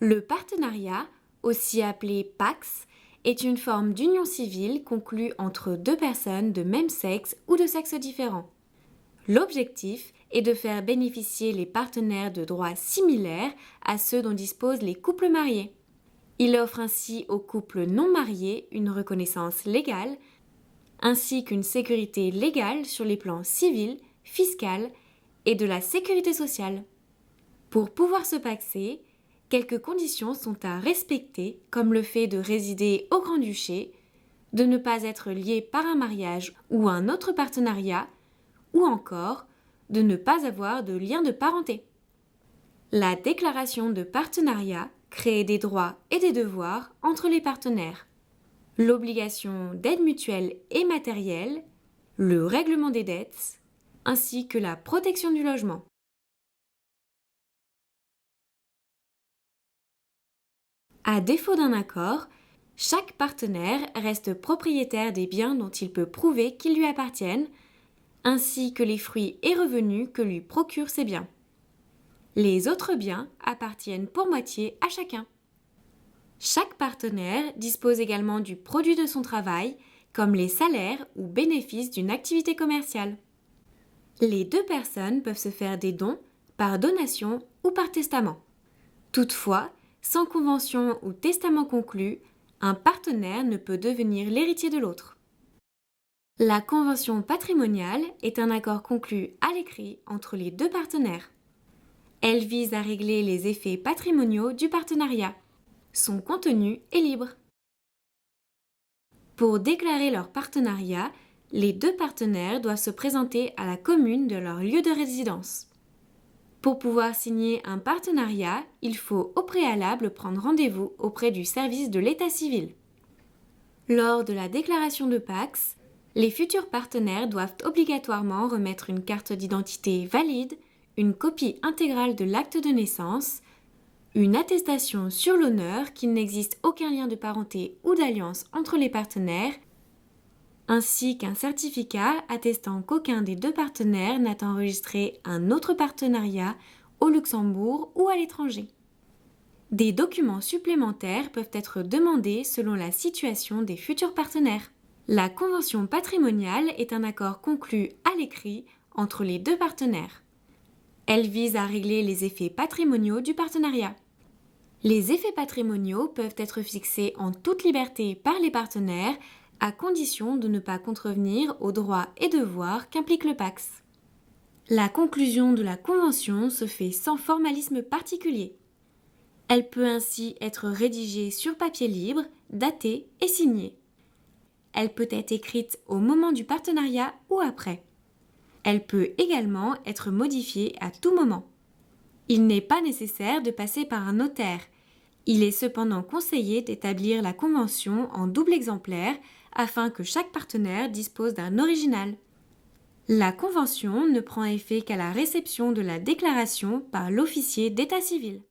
Le partenariat, aussi appelé PACS, est une forme d'union civile conclue entre deux personnes de même sexe ou de sexe différent. L'objectif est de faire bénéficier les partenaires de droits similaires à ceux dont disposent les couples mariés. Il offre ainsi aux couples non mariés une reconnaissance légale, ainsi qu'une sécurité légale sur les plans civil, fiscal et de la sécurité sociale. Pour pouvoir se paxer, quelques conditions sont à respecter, comme le fait de résider au Grand-Duché, de ne pas être lié par un mariage ou un autre partenariat, ou encore de ne pas avoir de lien de parenté. La déclaration de partenariat crée des droits et des devoirs entre les partenaires. L'obligation d'aide mutuelle et matérielle, le règlement des dettes, ainsi que la protection du logement. À défaut d'un accord, chaque partenaire reste propriétaire des biens dont il peut prouver qu'ils lui appartiennent, ainsi que les fruits et revenus que lui procurent ces biens. Les autres biens appartiennent pour moitié à chacun. Chaque partenaire dispose également du produit de son travail, comme les salaires ou bénéfices d'une activité commerciale. Les deux personnes peuvent se faire des dons par donation ou par testament. Toutefois, sans convention ou testament conclu, un partenaire ne peut devenir l'héritier de l'autre. La convention patrimoniale est un accord conclu à l'écrit entre les deux partenaires. Elle vise à régler les effets patrimoniaux du partenariat. Son contenu est libre. Pour déclarer leur partenariat, les deux partenaires doivent se présenter à la commune de leur lieu de résidence. Pour pouvoir signer un partenariat, il faut au préalable prendre rendez-vous auprès du service de l'état civil. Lors de la déclaration de PACS, les futurs partenaires doivent obligatoirement remettre une carte d'identité valide, une copie intégrale de l'acte de naissance, une attestation sur l'honneur qu'il n'existe aucun lien de parenté ou d'alliance entre les partenaires, ainsi qu'un certificat attestant qu'aucun des deux partenaires n'a enregistré un autre partenariat au Luxembourg ou à l'étranger. Des documents supplémentaires peuvent être demandés selon la situation des futurs partenaires. La convention patrimoniale est un accord conclu à l'écrit entre les deux partenaires. Elle vise à régler les effets patrimoniaux du partenariat. Les effets patrimoniaux peuvent être fixés en toute liberté par les partenaires à condition de ne pas contrevenir aux droits et devoirs qu'implique le PACS. La conclusion de la convention se fait sans formalisme particulier. Elle peut ainsi être rédigée sur papier libre, datée et signée. Elle peut être écrite au moment du partenariat ou après. Elle peut également être modifiée à tout moment. Il n'est pas nécessaire de passer par un notaire. Il est cependant conseillé d'établir la convention en double exemplaire afin que chaque partenaire dispose d'un original. La convention ne prend effet qu'à la réception de la déclaration par l'officier d'état civil.